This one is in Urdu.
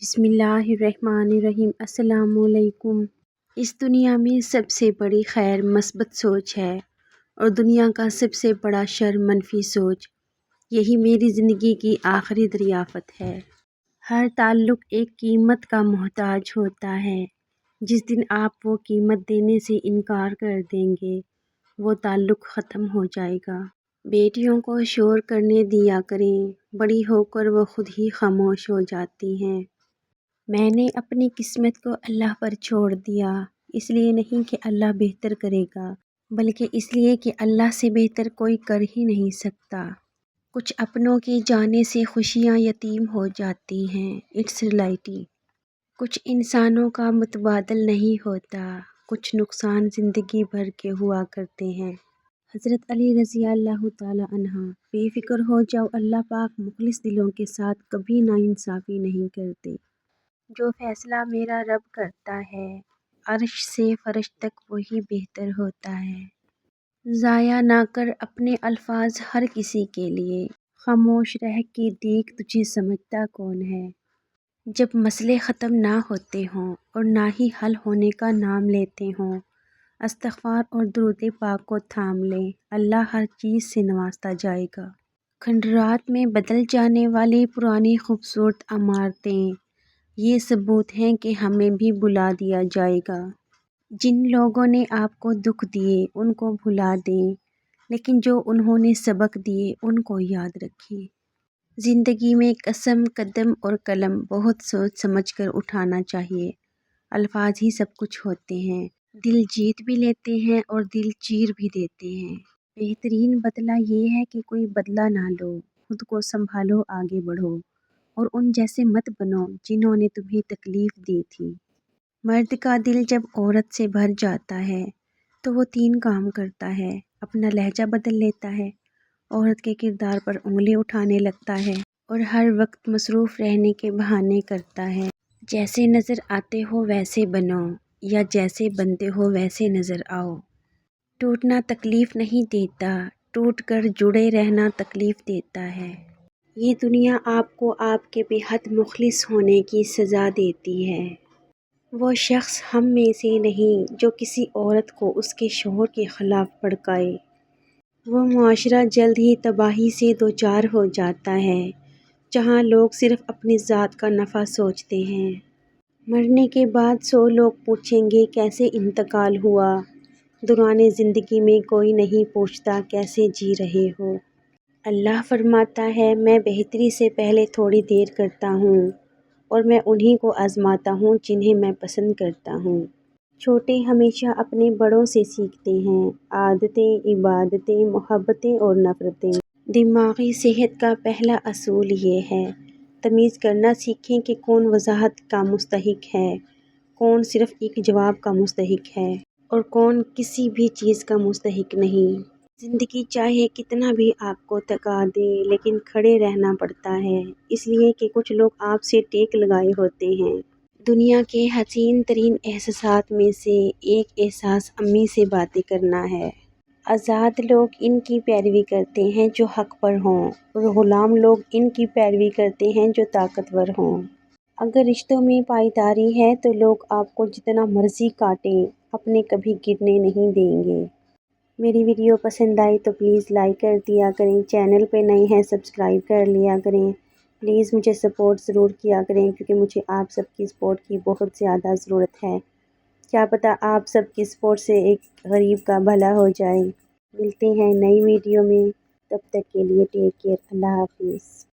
بسم اللہ الرحمن الرحیم۔ السلام علیکم۔ اس دنیا میں سب سے بڑی خیر مثبت سوچ ہے اور دنیا کا سب سے بڑا شر منفی سوچ۔ یہی میری زندگی کی آخری دریافت ہے۔ ہر تعلق ایک قیمت کا محتاج ہوتا ہے۔ جس دن آپ وہ قیمت دینے سے انکار کر دیں گے وہ تعلق ختم ہو جائے گا۔ بیٹیوں کو شور کرنے دیا کریں، بڑی ہو کر وہ خود ہی خاموش ہو جاتی ہیں۔ میں نے اپنی قسمت کو اللہ پر چھوڑ دیا، اس لیے نہیں کہ اللہ بہتر کرے گا، بلکہ اس لیے کہ اللہ سے بہتر کوئی کر ہی نہیں سکتا۔ کچھ اپنوں کے جانے سے خوشیاں یتیم ہو جاتی ہیں، اٹس ریئلٹی۔ کچھ انسانوں کا متبادل نہیں ہوتا، کچھ نقصان زندگی بھر کے ہوا کرتے ہیں۔ حضرت علی رضی اللہ تعالی عنہ۔ بے فکر ہو جاؤ، اللہ پاک مخلص دلوں کے ساتھ کبھی ناانصافی نہیں کرتے۔ جو فیصلہ میرا رب کرتا ہے، عرش سے فرش تک وہی بہتر ہوتا ہے۔ ضائع نہ کر اپنے الفاظ ہر کسی کے لیے، خاموش رہ کے دیکھ تجھے سمجھتا کون ہے۔ جب مسئلے ختم نہ ہوتے ہوں اور نہ ہی حل ہونے کا نام لیتے ہوں، استغفار اور درود پاک کو تھام لیں، اللہ ہر چیز سے نوازتا جائے گا۔ کھنڈرات میں بدل جانے والی پرانی خوبصورت عمارتیں یہ ثبوت ہیں کہ ہمیں بھی بلا دیا جائے گا۔ جن لوگوں نے آپ کو دکھ دیے ان کو بھلا دیں، لیکن جو انہوں نے سبق دیے ان کو یاد رکھیں۔ زندگی میں قسم، قدم اور قلم بہت سوچ سمجھ کر اٹھانا چاہیے۔ الفاظ ہی سب کچھ ہوتے ہیں، دل جیت بھی لیتے ہیں اور دل چیر بھی دیتے ہیں۔ بہترین بدلہ یہ ہے کہ کوئی بدلہ نہ لو، خود کو سنبھالو، آگے بڑھو اور ان جیسے مت بنو جنہوں نے تمہیں تکلیف دی تھی۔ مرد کا دل جب عورت سے بھر جاتا ہے تو وہ 3 کام کرتا ہے۔ اپنا لہجہ بدل لیتا ہے، عورت کے کردار پر انگلی اٹھانے لگتا ہے اور ہر وقت مصروف رہنے کے بہانے کرتا ہے۔ جیسے نظر آتے ہو ویسے بنو یا جیسے بنتے ہو ویسے نظر آؤ۔ ٹوٹنا تکلیف نہیں دیتا، ٹوٹ کر جڑے رہنا تکلیف دیتا ہے۔ یہ دنیا آپ کو آپ کے بے حد مخلص ہونے کی سزا دیتی ہے۔ وہ شخص ہم میں سے نہیں جو کسی عورت کو اس کے شوہر کے خلاف بھڑکائے۔ وہ معاشرہ جلد ہی تباہی سے دوچار ہو جاتا ہے جہاں لوگ صرف اپنی ذات کا نفع سوچتے ہیں۔ مرنے کے بعد 100 لوگ پوچھیں گے کیسے انتقال ہوا، دوران زندگی میں کوئی نہیں پوچھتا کیسے جی رہے ہو۔ اللہ فرماتا ہے میں بہتری سے پہلے تھوڑی دیر کرتا ہوں اور میں انہی کو آزماتا ہوں جنہیں میں پسند کرتا ہوں۔ چھوٹے ہمیشہ اپنے بڑوں سے سیکھتے ہیں، عادتیں، عبادتیں، محبتیں اور نفرتیں۔ دماغی صحت کا پہلا اصول یہ ہے، تمیز کرنا سیکھیں کہ کون وضاحت کا مستحق ہے، کون صرف ایک جواب کا مستحق ہے اور کون کسی بھی چیز کا مستحق نہیں۔ زندگی چاہے کتنا بھی آپ کو تھکا دے لیکن کھڑے رہنا پڑتا ہے، اس لیے کہ کچھ لوگ آپ سے ٹیک لگائے ہوتے ہیں۔ دنیا کے حسین ترین احساسات میں سے ایک احساس امی سے باتیں کرنا ہے۔ آزاد لوگ ان کی پیروی کرتے ہیں جو حق پر ہوں اور غلام لوگ ان کی پیروی کرتے ہیں جو طاقتور ہوں۔ اگر رشتوں میں پائیداری ہے تو لوگ آپ کو جتنا مرضی کاٹیں، اپنے کبھی گرنے نہیں دیں گے۔ میری ویڈیو پسند آئی تو پلیز لائک کر دیا کریں، چینل پہ نئے ہیں سبسکرائب کر لیا کریں۔ پلیز مجھے سپورٹ ضرور کیا کریں کیونکہ مجھے آپ سب کی سپورٹ کی بہت زیادہ ضرورت ہے۔ کیا پتہ آپ سب کی سپورٹ سے ایک غریب کا بھلا ہو جائے۔ ملتے ہیں نئی ویڈیو میں، تب تک کے لیے ٹیک کیئر، اللہ حافظ۔